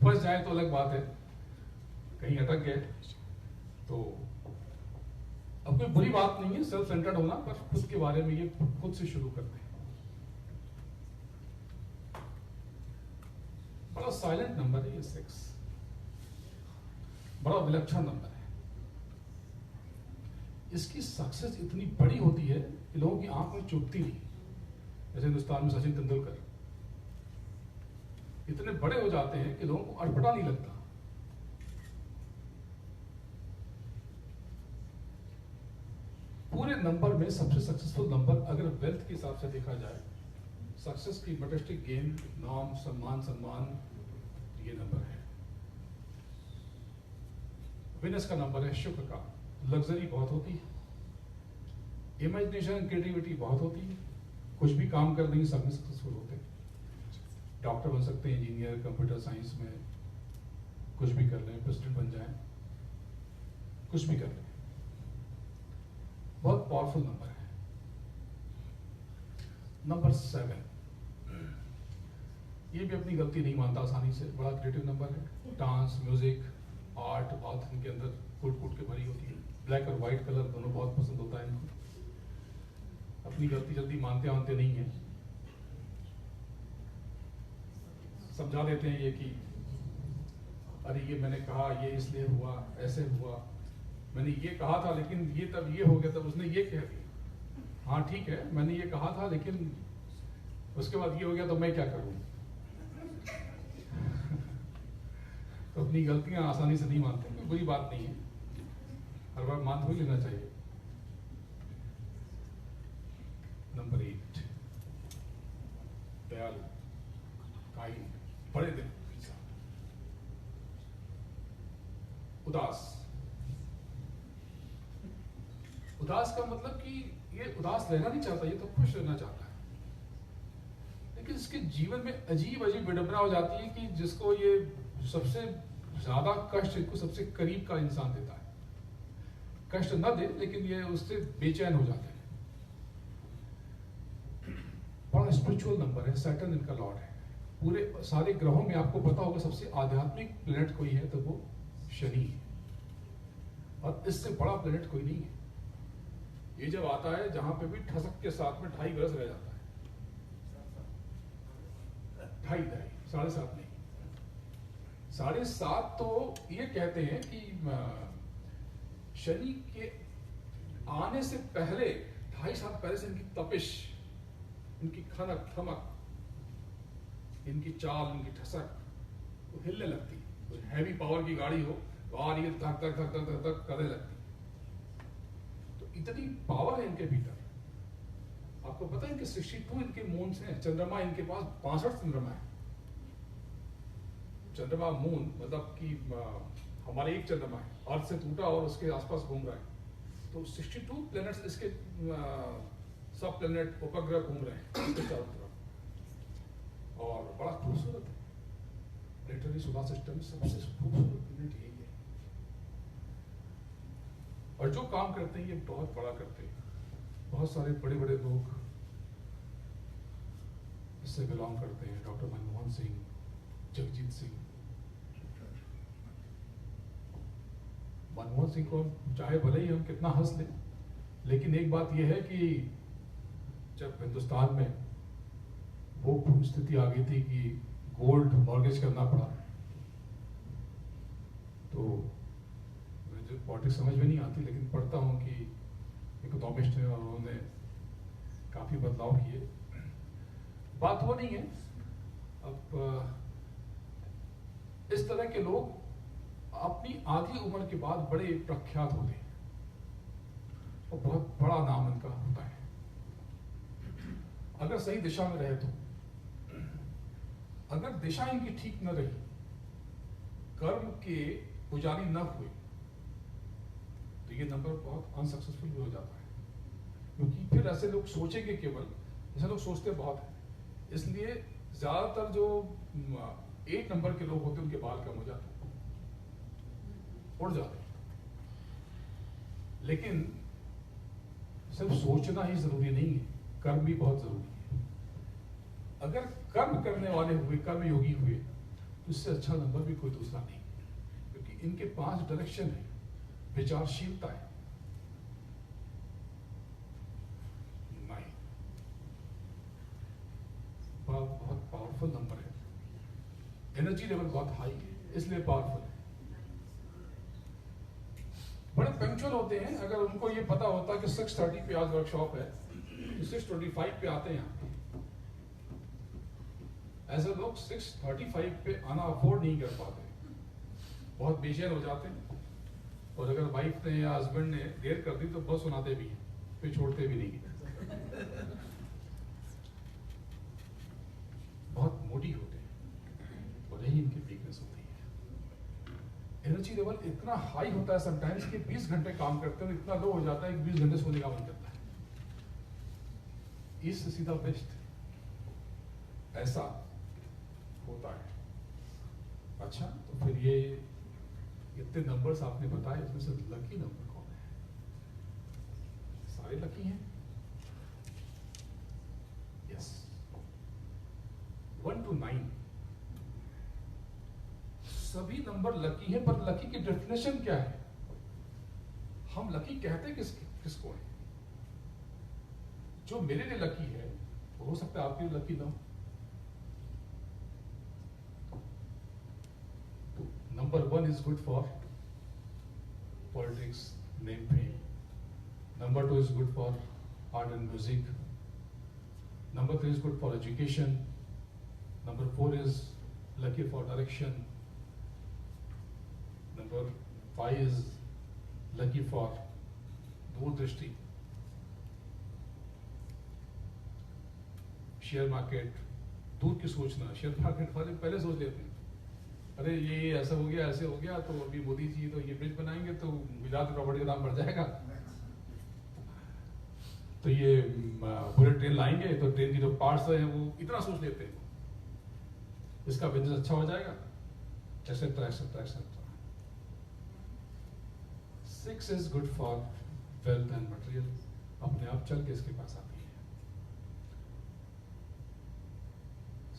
फंस जाए तो अलग बात है, कहीं अटक गए तो अब कोई बुरी बात नहीं है सेल्फ सेंटर्ड होना, पर खुद के बारे में ये खुद से शुरू करते हैं। बड़ा साइलेंट नंबर है ये 6, बड़ा विलक्षण नंबर है। इसकी सक्सेस इतनी बड़ी होती है कि लोगों की आंख में चुभती नहीं। जैसे हिंदुस्तान में सचिन तेंदुलकर इतने बड़े हो जाते हैं कि लोगों को अटपटा नहीं लगता। पूरे नंबर में सबसे सक्सेसफुल नंबर अगर वेल्थ के हिसाब से देखा जाए, सक्सेस की मटेरियलिस्टिक गेन, नाम, सम्मान, ये नंबर है। विनस का नंबर है, शुक्र का। लग्जरी बहुत होती है, इमेजिनेशन, क्रिएटिविटी बहुत होती है। कुछ भी काम कर देंगे, सब में सक्सेसफुल होते हैं। डॉक्टर बन सकते हैं, इंजीनियर, कंप्यूटर साइंस में कुछ भी कर लें, प्रेसिडेंट बन जाएं, कुछ भी कर लें। बहुत पावरफुल नंबर है। नंबर 7, ये भी अपनी गलती नहीं मानता आसानी से, बड़ा क्रिएटिव नंबर है। डांस, म्यूजिक, आर्ट बहुत इनके अंदर फूट के भरी होती है। ब्लैक और व्हाइट कलर दोनों बहुत पसंद होता है इनको। अपनी गलती जल्दी मानते नहीं है, समझा देते हैं ये कि अरे ये मैंने कहा, ये इसलिए हुआ, ऐसे हुआ, मैंने ये कहा था लेकिन ये तब ये हो गया, तब उसने ये कह दिया। हाँ ठीक है, मैंने ये कहा था लेकिन उसके बाद ये हो गया, तो मैं क्या करूं? तो अपनी गलतियां आसानी से नहीं मानते, कोई बुरी बात नहीं है, हर बार मान ही लेना चाहिए। नंबर 8, दयालु, काइंड, बड़े दिल। उदास, उदास का मतलब कि ये उदास रहना नहीं चाहता, ये तो खुश रहना चाहता है, लेकिन इसके जीवन में अजीब अजीब विडंबना हो जाती है कि जिसको ये सबसे ज्यादा कष्ट इसको सबसे करीब का इंसान देता है, कष्ट न दे लेकिन ये उससे बेचैन हो जाते हैं। बड़ा स्पिरिचुअल नंबर है, सैटर्न इनका लॉर्ड है। पूरे सारे ग्रहों में आपको पता होगा सबसे आध्यात्मिक प्लेनेट कोई है तो वो शनि है, और इससे बड़ा प्लेनेट कोई नहीं है। ये जब आता है जहां पे भी ठसक के साथ में 2.5 बरस रह जाता है, 2.5 7.5 नहीं, 7.5 तो ये कहते हैं कि शनि के आने से पहले 2.5 साल पहले से इनकी तपिश, इनकी खनक थमक, इनकी चाल, इनकी ठसक तो हिलने लगती है। हैवी पावर की गाड़ी हो तो आ रही है, धक धक धक धक धक धक करने लगती। तो इतनी पावर है इनके भीतर। आपको पता है इनके 62 इनके मून्स हैं, चंद्रमा इनके पास 62 चंद्रमा है। चंद्रमा मून मतलब कि हमारे एक चंद्रमा है, अर्थ से टूटा और उसके आसपास घूम रहा है, तो 62 प्लैनेट्स इसके सब प्लैनेट उपग्रह घूम रहे हैं इसके चारों तरफ, और बड़ा खूबसूरत है। प्लेनेटरी सोलर सिस्टम सबसे खूबसूरत प्लैनेट यही है, और जो काम करते हैं ये बहुत बड़ा करते हैं। बहुत सारे बड़े बड़े लोग इससे बिलोंग करते हैं, डॉक्टर मनमोहन सिंह, जगजीत सिंह। मनमोहन सिंह को चाहे भले ही हम कितना हंस लें, लेकिन एक बात यह है कि जब हिंदुस्तान में वो स्थिति आ गई थी कि गोल्ड मॉर्गेज करना पड़ा, तो मुझे पॉलिटिक्स समझ में नहीं आती, लेकिन पढ़ता हूँ कि इकोनॉमिस्ट हैं और उन्होंने काफी बदलाव किए। बात वो नहीं है। अब इस तरह के लोग अपनी आधी उम्र के बाद बड़े प्रख्यात होते हैं और बहुत बड़ा नाम इनका होता है, अगर सही दिशा में रहे तो। अगर दिशा इनकी ठीक न रही, कर्म के पुजारी न हुए, तो ये नंबर बहुत अनसक्सेसफुल भी हो जाता है, क्योंकि फिर ऐसे लोग सोचेंगे केवल, ऐसे लोग सोचते बहुत है, इसलिए ज्यादातर जो 8 नंबर के लोग होते हैं उनके बाल कम हो जाते हैं, उड़ जाते हैं। लेकिन सिर्फ सोचना ही जरूरी नहीं है, कर्म भी बहुत जरूरी है। अगर कर्म करने वाले हुए, कर्म योगी हुए, तो इससे अच्छा नंबर भी कोई दूसरा नहीं, क्योंकि इनके 5 डायरेक्शन है, विचारशीलता है। नहीं, बहुत पावरफुल नंबर है, एनर्जी लेवल बहुत हाई है, इसलिए पावरफुल है। बड़े पंक्चुअल होते हैं। अगर उनको ये पता होता कि 6:30 पे आज वर्कशॉप है, तो 6:25 पे आते हैं यहाँ। ऐसे लोग 6:35 पे आना अफोर्ड नहीं कर पाते, बहुत बेचैन हो जाते हैं, और अगर वाइफ ने या हस्बैंड ने देर कर दी तो बहुत सुनाते भी हैं, फिर छोड़ते भी नहीं। बहुत मोटी होते हैं, और यही इनकी वीकनेस होती है। एनर्जी लेवल इतना हाई होता है समटाइम्स कि 20 घंटे काम करते हैं, इतना लो हो जाता है कि 20 घंटे सोने का मन करता है। इससे सीधा बेस्ट ऐसा होता है। अच्छा, तो फिर ये इतने नंबर्स आपने बताए, इसमें से लकी नंबर कौन है? सारे लकी हैं? यस, 1 to 9 सभी नंबर लकी हैं, पर लकी की डेफिनेशन क्या है? हम लकी कहते किसको है? जो मेरे लिए लकी है वो हो सकता है आपके लिए लकी ना हो। तो Number 1 is good for politics, name, fame. Number 2 is good for art and music. Number 3 is good for education. Number 4 is lucky for direction. Number 5 is lucky for दूरदृष्टि. शेयर मार्केट, दूर की सोचना. Share market वाले पहले सोच लेते हैं, अरे ये ऐसा हो गया, ऐसे हो गया, तो अभी मोदी जी तो ये ब्रिज बनाएंगे तो गुजरात प्रॉपर्टी का दाम बढ़ जाएगा, तो ये बुलेट ट्रेन लाएंगे तो ट्रेन की जो पार्ट्स हैं वो इतना सोच लेते हैं, इसका बिजनेस अच्छा हो जाएगा, etcetera etcetera etcetera. 6 is good for wealth and material. अपने आप चल के इसके पास आती है.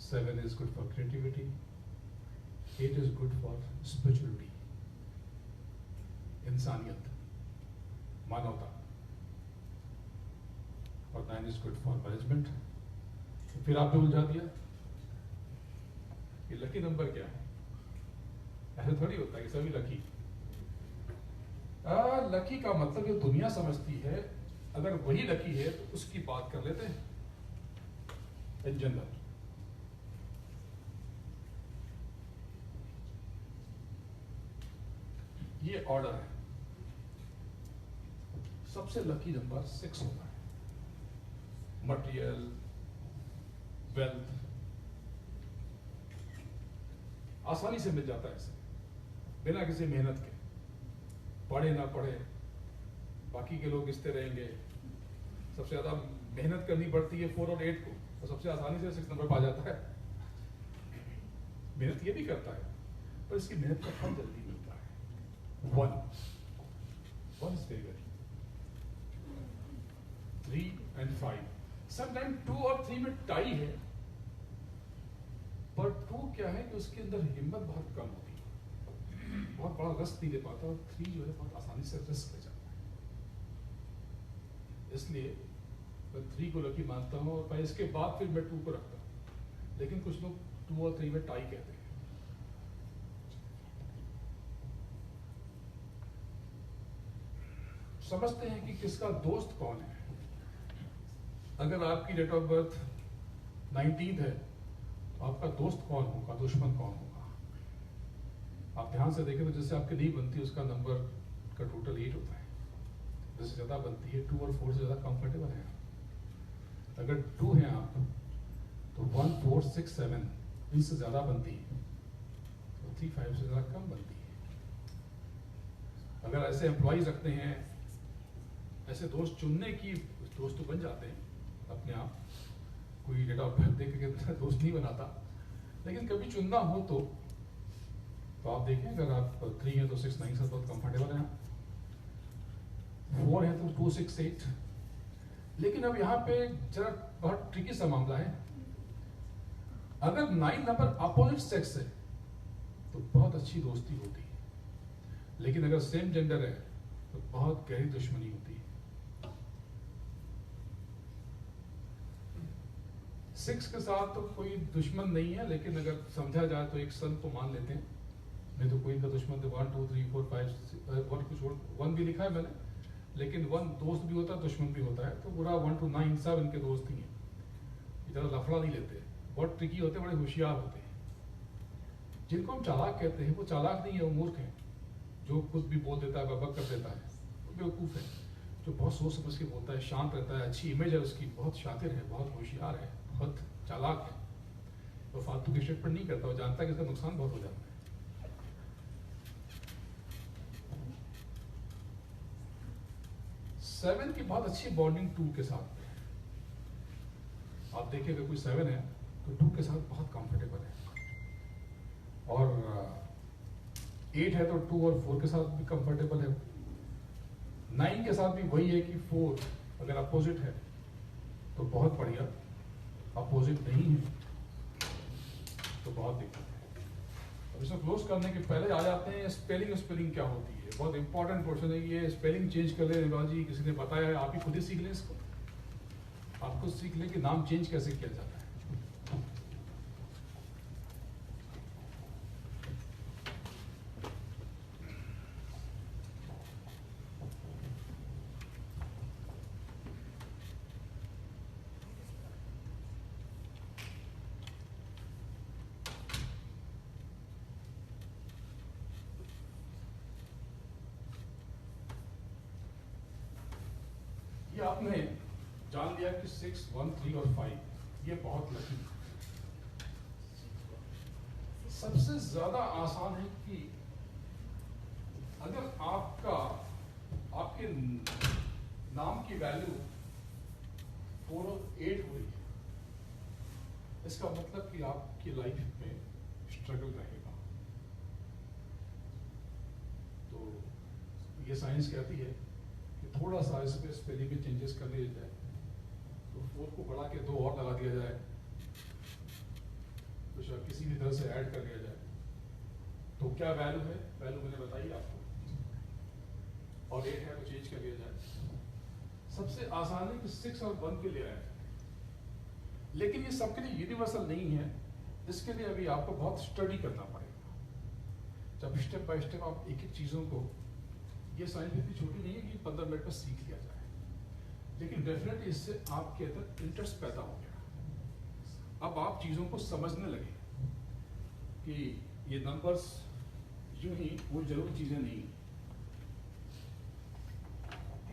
7 is good for creativity. 8 is good for spirituality. इंसानियत, मानवता. और 9 is good for management. तो फिर आपने उलझा दिया, ये लकी नंबर क्या है? ऐसा थोड़ी होता है कि सभी लकी. लकी का मतलब ये दुनिया समझती है, अगर वही लकी है तो उसकी बात कर लेते हैं इन जनरल. ये ऑर्डर है. सबसे लकी नंबर 6 होता है. मटेरियल, वेल्थ आसानी से मिल जाता है इसे, बिना किसी मेहनत के. पढ़े ना पढ़े, बाकी के लोग किसते रहेंगे. सबसे ज्यादा मेहनत करनी पड़ती है 4 और 8 को, तो सबसे आसानी से 6 नंबर पा जाता है. मेहनत ये भी करता है, पर इसकी मेहनत का फल जल्दी मिलता है. 1 is very good. 3 and 5. Sometime 2 और 3 में टाई है, पर 2 क्या है कि उसके अंदर हिम्मत बहुत कम होती है, बहुत बड़ा रिस्क नहीं ले पाता, और 3 जो है बहुत आसानी से रिस्क ले जाता है. इसलिए मैं 3 को लकी मानता हूं, और इसके बाद फिर मैं 2 को रखता हूं. लेकिन कुछ लोग 2 और 3 में टाई कहते हैं. समझते हैं कि किसका दोस्त कौन है. अगर आपकी डेट ऑफ बर्थ 19 है, तो आपका दोस्त कौन होगा, दुश्मन कौन होगा. आप ध्यान से देखें तो जैसे आपकी नहीं बनती, उसका नंबर का टोटल 8 होता है. जैसे ज्यादा बनती है 2 और 4 से ज्यादा कंफर्टेबल है. अगर 2 हैं आप, तो 1 4 6 7 इनसे ज्यादा बनती है, तो 3 5 से ज्यादा कम बनती है. अगर ऐसे एम्प्लॉइज रखते हैं, ऐसे दोस्त चुनने की, दोस्त तो बन जाते हैं अपने आप. कोई डेट ऑफ बर्थ देख के दोस्त नहीं बनाता, लेकिन कभी चुनना हो तो आप देखें, अगर आप 3 है तो 6 9 से बहुत कंफर्टेबल है. 4 है तो 2 6 8. लेकिन अब यहाँ पे जरा बहुत ट्रिकी सा मामला है. अगर 9 नंबर अपोजिट सेक्स है तो बहुत अच्छी दोस्ती होती है, लेकिन अगर सेम जेंडर है तो बहुत गहरी दुश्मनी होती है. 6 के साथ तो कोई दुश्मन नहीं है, लेकिन अगर समझा जाए तो एक सन को मान लेते हैं, नहीं तो कोई इनका दुश्मन तो 1 2 3 4 5 1 भी लिखा है मैंने, लेकिन 1 दोस्त भी होता है, दुश्मन भी होता है. तो पूरा 1 to 9 सब इनके दोस्त ही हैं. इतना लफड़ा नहीं लेते, बहुत ट्रिकी होते हैं, बड़े होशियार होते हैं. जिनको हम चालाक कहते हैं, वो चालाक नहीं है, वो मूर्ख है. जो कुछ भी बोल देता है, बकबक कर देता है, वो बेवकूफ़ है. जो बहुत सोच समझ के बोलता है, शांत रहता है, अच्छी इमेज है उसकी, बहुत शातिर है, बहुत होशियार है, बहुत चालाक है, वो फालतू की स्टेटमेंट नहीं करता. वो जानता है कि इसका नुकसान बहुत हो जाता है. सेवन की बहुत अच्छी बॉन्डिंग 2 के साथ है. आप देखिए अगर कोई 7 है तो 2 के साथ बहुत कंफर्टेबल है. और 8 है तो 2 और 4 के साथ भी कंफर्टेबल है. 9 के साथ भी वही है कि 4 अगर अपोजिट है तो बहुत बढ़िया, अपोजिट नहीं है तो बहुत दिक्कत है. अब इसे क्लोज करने के पहले आ जाते हैं स्पेलिंग क्या होती है. बहुत इंपॉर्टेंट क्वेश्चन है. ये स्पेलिंग चेंज कर ले जी, किसी ने बताया है, आप ही खुद ही सीख लें इसको. आप खुद सीख लें कि नाम चेंज कैसे किया जाता है. ये आपने जान लिया कि 6, 1, 3 और 5 ये बहुत लकी। सबसे ज्यादा आसान है कि अगर आपके नाम की वैल्यू 4 और 8 हुई है, इसका मतलब कि आपकी लाइफ में स्ट्रगल रहेगा। तो ये साइंस कहती है कि थोड़ा सा इसमें स्पेलिंग में चेंजेस कर दिया जाए, तो 4 को बढ़ा के 2 और लगा दिया जाए, तो शायद किसी भी तरह से ऐड कर दिया जाए, तो क्या वैल्यू है? वैल्यू मैंने बताई आपको, और 8 है तो चेंज कर दिया जाए। सबसे आसान है कि 6 और 1 के लिए आए, लेकिन ये सबके लिए यूनिवर्सल नहीं है। इसके लिए अभी आपको बहुत स्टडी करना पड़ेगा। जब स्टेप बाय स्टेप आप एक एक चीज़ों को, ये साइंस इतनी छोटी नहीं है कि 15 मिनट में सीख लिया जाए, लेकिन डेफिनेटली इससे आपके अंदर इंटरेस्ट पैदा हो गया। अब आप चीज़ों को समझने लगे कि ये नंबर्स यूं ही वो जरूरी चीज़ें नहीं,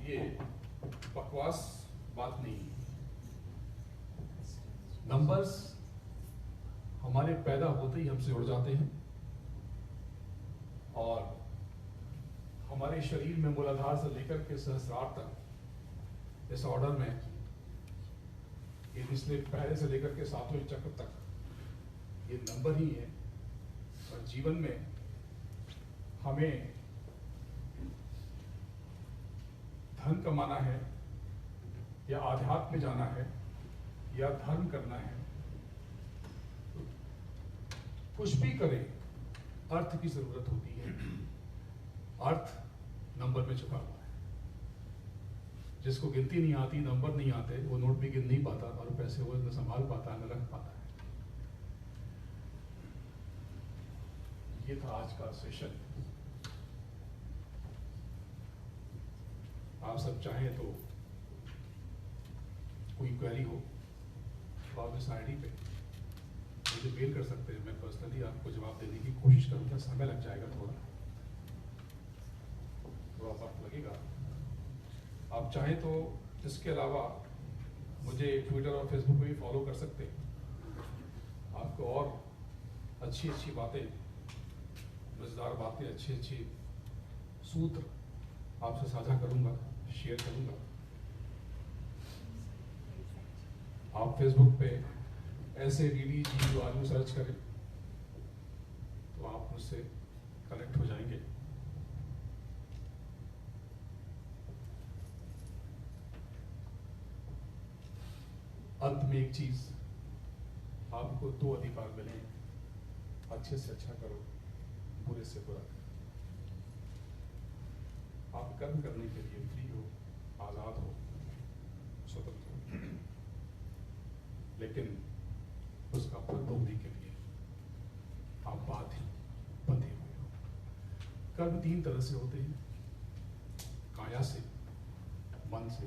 ये बकवास बात नहीं। नंबर्स हमारे पैदा होते ही हमसे जुड़ जाते हैं, और हमारे शरीर में मूलाधार से लेकर के सहस्रार तक, इस ऑर्डर में, ये पिछले पहले से लेकर के 7वें चक्र तक ये नंबर ही है। और जीवन में हमें धन कमाना है, या आध्यात्म में जाना है, या धर्म करना है, कुछ भी करें अर्थ की जरूरत होती है। अर्थ नंबर में छुपा हुआ है। जिसको गिनती नहीं आती, नंबर नहीं आते, वो नोट भी गिन नहीं पाता, और पैसे वो न संभाल पाता, न रख पाता है। ये था आज का सेशन। आप सब चाहें तो कोई क्वेरी हो तो आप इस आईडी पे मुझे मेल कर सकते हैं। मैं पर्सनली आपको जवाब देने की कोशिश करूँगा। समय लग जाएगा, थोड़ा वक्त लगेगा। आप चाहें तो इसके अलावा मुझे ट्विटर और फेसबुक पे भी फॉलो कर सकते हैं। आपको और अच्छी अच्छी बातें, मजेदार बातें, अच्छे अच्छे सूत्र आपसे साझा करूँगा, शेयर करूँगा। आप फेसबुक पे ऐसे DDGU सर्च करें तो आप मुझसे कनेक्ट हो जाएंगे। अंत में एक चीज, आपको 2 अधिकार मिले, अच्छे से अच्छा करो, बुरे से बुरा करो। आप कर्म करने के लिए फ्री हो, आजाद हो, स्वतंत्र हो, लेकिन उसका फल भोगने के लिए आप बंधे हुए हो। कर्म 3 तरह से होते हैं, काया से, मन से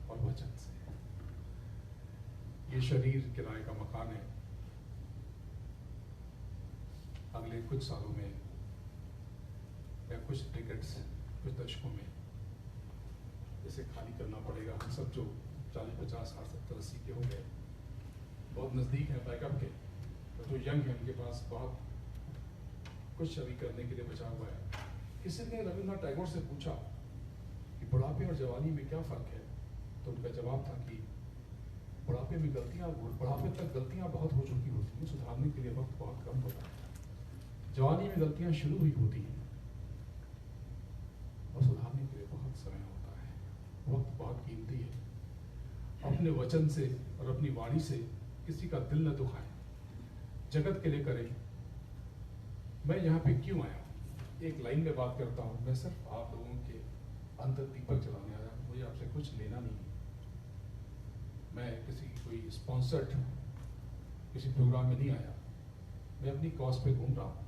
और वचन से। ये शरीर किराए का मकान है। अगले कुछ सालों में या कुछ टिकट्स, कुछ दशकों में इसे खाली करना पड़ेगा। हम सब जो 40, 50, 60, 70, 80 के हो गए, बहुत नज़दीक है बैकअप के, तो जो यंग है उनके पास बहुत कुछ अभी करने के लिए बचा हुआ है। किसी ने रविन्द्रनाथ टैगोर से पूछा कि बुढ़ापे और जवानी में क्या फ़र्क है, तो उनका जवाब था कि बुढ़ापे में बुढ़ापे तक गलतियाँ बहुत हो चुकी होती हैं, सुधारने के लिए वक्त बहुत कम होता है। जवानी में गलतियाँ शुरू हुई होती हैं और सुधारने के लिए बहुत समय होता है। वक्त बहुत कीमती है। अपने वचन से और अपनी वाणी से किसी का दिल न दुखाएं, जगत के लिए करें। मैं यहाँ पे क्यों आया हूँ, एक लाइन में बात करता हूँ, मैं सिर्फ आप लोगों के अंदर दीपक जलाने आया हूँ। मुझे आपसे कुछ लेना नहीं है। मैं किसी कोई स्पॉन्सर्ड किसी प्रोग्राम में नहीं आया। मैं अपनी कॉज पे घूम रहा हूँ।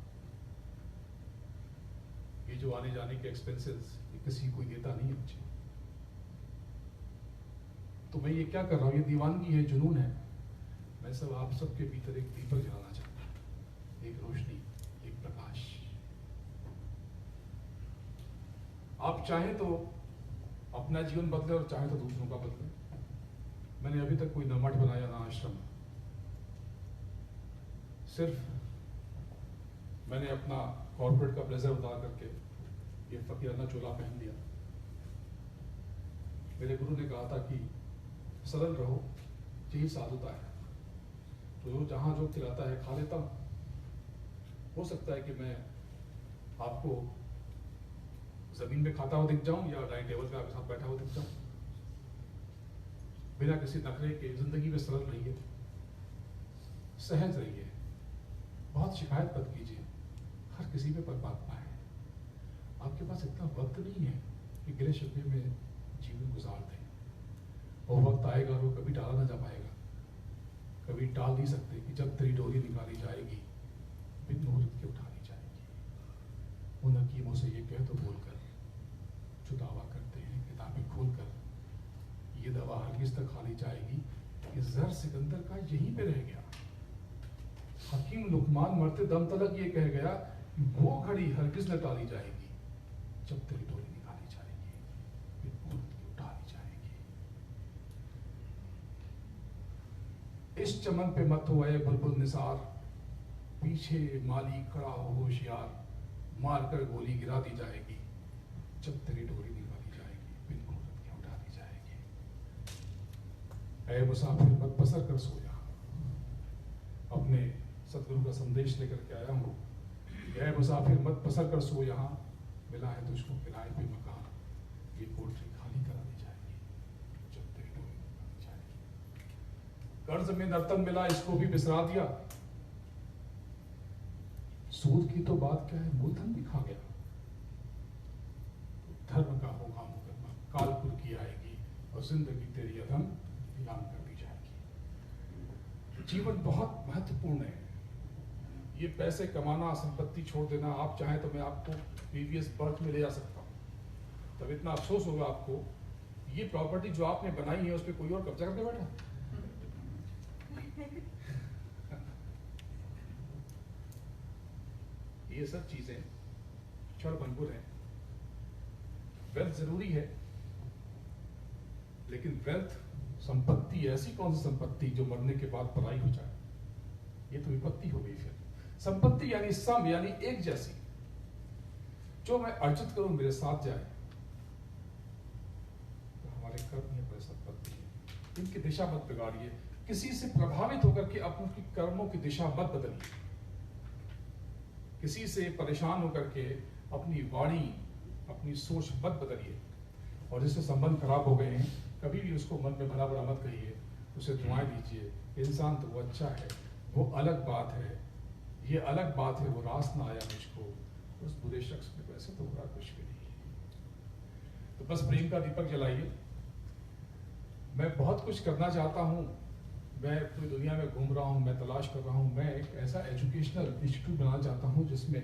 ये जो आने जाने के एक्सपेंसेस किसी कोई देता नहीं है मुझे। तो मैं ये क्या कर रहा हूँ, ये दीवानगी है, जुनून है। मैं सब आप सबके भीतर एक दीपक जलाना चाहता हूँ, एक रोशनी, एक प्रकाश। आप चाहें तो अपना जीवन बदले और चाहे तो दूसरों का बदले। मैंने अभी तक कोई न मठ बनाया ना आश्रम, सिर्फ मैंने अपना कॉर्पोरेट का ब्लेजर उतार करके ये फकीराना चोला पहन लिया। मेरे गुरु ने कहा था कि सरल रहो, यही साधुता है। तो जहां जो खिलाता है खा लेता हूं। हो सकता है कि मैं आपको जमीन में खाता हुआ दिख जाऊं या डाइनिंग टेबल पे आपके साथ बैठा हुआ दिख जाऊं। बिना किसी नखरे के जिंदगी में सरल रहिए, सहज रहिए, बहुत शिकायत मत कीजिए। हर किसी में परमात्मा है। आपके पास इतना वक्त नहीं है कि गिले शिकवे में जीवन गुजार दें। वो वक्त आएगा, वो कभी टाला ना जा पाएगा। कभी टाल नहीं सकते कि जब तेरी डोरी निकाली जाएगी, बिन मुहूर्त के उठानी जाएगी। उन हकीमों से ये कह तो बोलकर जो दावा करते हैं किताबें खोलकर, ये दवा हरगिज तक खाली जाएगी कि जर सिकंदर का यहीं पे रह गया। हकीम लुकमान मरते दम तलक ये कह गया कि वो घड़ी हरगिज न टाली जाएगी जब तेरी डोरी निकाली जाएगी, बिन मुहूर्त की उठानी जाएगी। इस चमन पे मत हो आए बुलबुल निसार, पीछे माली खड़ा हो होशियार, मारकर गोली गिरा दी जाएगी जब तेरी डोरी निकाली जाएगी, बिन मुहूर्त की उठा दी जाएगी। ऐ मुसाफिर मत बसर कर सो जा। अपने सतगुरु का संदेश लेकर के आया हूं। ऐ मुसाफिर मत बसर कर सो यहाँ, मिला है तुझको किराए पे मकान, ये कोठरी खाली करा दी जाएगी जब तेरी डोरी निकाली जाएगी। कर्ज में नर्तन मिला, इसको भी बिसरा दिया। सूद की तो बात क्या है, मूलधन भी खा गया। धर्म का होगा मुकदमा, कालपुर की आएगी और जिंदगी तेरी अधम नीलाम कर दी जाएगी। जीवन बहुत महत्वपूर्ण है। ये पैसे कमाना, संपत्ति छोड़ देना, आप चाहें तो मैं आपको प्रीवियस बर्थ में ले जा सकता हूं। तब इतना अफसोस होगा आपको, ये प्रॉपर्टी जो आपने बनाई है उस पर कोई और कब्जा करके बैठा। ये सब चीजें क्षण भंगुर है। वेल्थ जरूरी है, लेकिन वेल्थ संपत्ति ऐसी कौन सी संपत्ति जो मरने के बाद पराई हो जाए, ये तो विपत्ति हो गई। फिर संपत्ति यानी सम, यानी एक जैसी, जो मैं अर्जित करूं मेरे साथ जाए। तो हमारे कर्म ये संपत्ति है, इनकी दिशा मत बिगाड़िए। किसी से प्रभावित होकर के अपने कर्मों की दिशा मत बदलिए। किसी से परेशान होकर के अपनी वाणी, अपनी सोच मत बदलिए। और जिससे संबंध खराब हो गए हैं, कभी भी उसको मन में भला बुरा मत कहिए, उसे दुआएं दीजिए। इंसान तो वो अच्छा है, वो अलग बात है, ये अलग बात है, वो रास ना आया मुझको उस बुरे शख्स में। वैसे तो बुरा कुछ भी नहीं है। तो बस प्रेम का दीपक जलाइए। मैं बहुत कुछ करना चाहता हूँ, मैं पूरी दुनिया में घूम रहा हूँ, मैं तलाश कर रहा हूँ। मैं एक ऐसा एजुकेशनल इंस्टीट्यूट बनाना चाहता हूँ जिसमें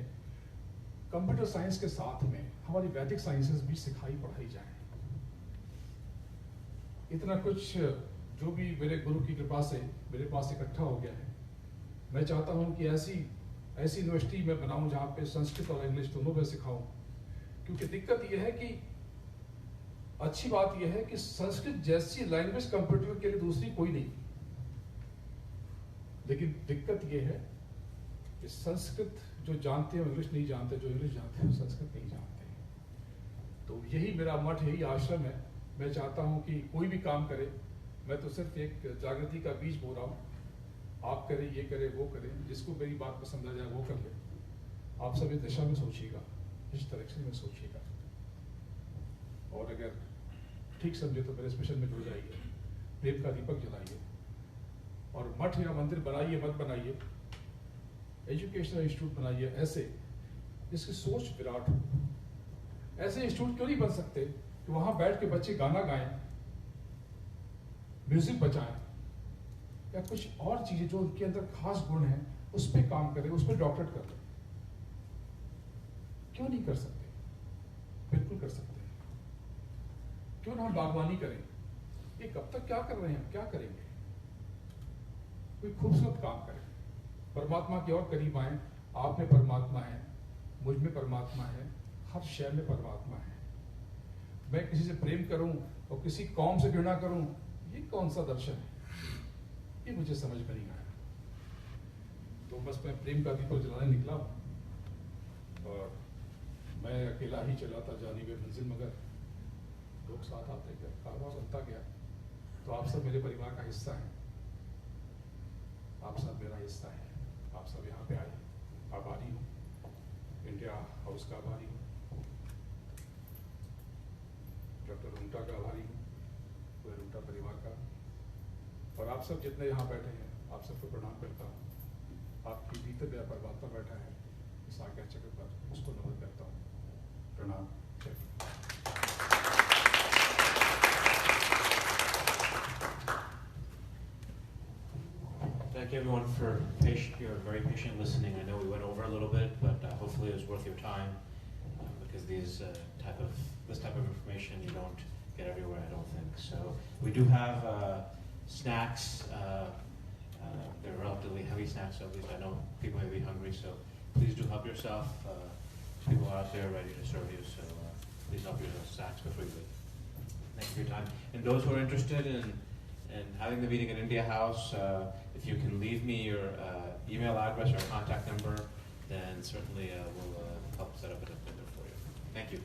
कंप्यूटर साइंस के साथ में हमारी वैदिक साइंसेस भी सिखाई पढ़ाई जाए। इतना कुछ जो भी मेरे गुरु की कृपा से मेरे पास इकट्ठा हो गया है, मैं चाहता हूँ कि ऐसी यूनिवर्सिटी में बनाऊं जहाँ पे संस्कृत और इंग्लिश दोनों में सिखाऊं। क्योंकि दिक्कत यह है कि, अच्छी बात यह है कि संस्कृत जैसी लैंग्वेज कंप्यूटर के लिए दूसरी कोई नहीं, लेकिन दिक्कत यह है कि संस्कृत जो जानते हैं इंग्लिश नहीं जानते, जो इंग्लिश जानते हैं संस्कृत नहीं जानते हैं। तो यही मेरा मठ, यही आश्रम है। मैं चाहता हूं कि कोई भी काम करे, मैं तो सिर्फ एक जागृति का बीज बो रहा हूं। आप करें, ये करें, वो करें, जिसको मेरी बात पसंद आ जाए वो कर ले। आप सब इस दिशा में सोचिएगा, इस डायरेक्शन में सोचिएगा, और अगर ठीक समझे तो मेरे स्पेशल में जुड़ जाइए, प्रेम का दीपक जलाइए। और मठ या मंदिर बनाइए मत बनाइए, एजुकेशनल इंस्टीट्यूट बनाइए ऐसे जिसकी सोच विराट हो। ऐसे इंस्टीट्यूट क्यों नहीं बन सकते कि वहां बैठ के बच्चे गाना गाएं, म्यूजिक बजाएं, या कुछ और चीजें जो उनके अंदर खास गुण है उस पर काम करें, उस पर डॉक्टरेट कर लें। क्यों नहीं कर सकते? बिल्कुल कर सकते हैं। क्यों ना हम बागवानी करें? ये कब तक क्या कर रहे हैं, क्या करेंगे? कोई खूबसूरत काम करें, परमात्मा के और करीब आए। आप में परमात्मा है, मुझ में परमात्मा है, हर शय में परमात्मा है। मैं किसी से प्रेम करूं और किसी कौम से घृणा करूं, ये कौन सा दर्शन है? ये मुझे समझ में नहीं आया। तो बस मैं प्रेम का दीपक जलाने निकला और मैं अकेला ही चला था जानी बे मंजिल, मगर लोग साथ आते गए, कारवां बनता गया। तो आप सब मेरे परिवार का हिस्सा हैं, आप सब मेरा हिस्सा है। आप सब यहाँ पे आए, आभारी हूँ, इंडिया हाउस का आभारी हूँ, डॉक्टर रुंगटा का आभारी हूँ, पूरे रुंगटा परिवार का, और आप सब जितने यहाँ बैठे हैं, आप सबको प्रणाम करता हूँ। आपकी भीतर मेरा परमात्मा बैठा है इस आज्ञा चक्र पर, उसको नमन करता हूँ। प्रणाम। Thank you everyone for your very patient listening. I know we went over a little bit, but hopefully it was worth your time because this type of information you don't get everywhere, I don't think. So we do have snacks. They're relatively heavy snacks, so at least I know people may be hungry. So please do help yourself. People are out there ready to serve you, so please help yourself snacks before you leave. Thank you for your time. And those who are interested in having the meeting at India House, if you can leave me your email address or contact number, then certainly we'll help set up an appointment for you. Thank you.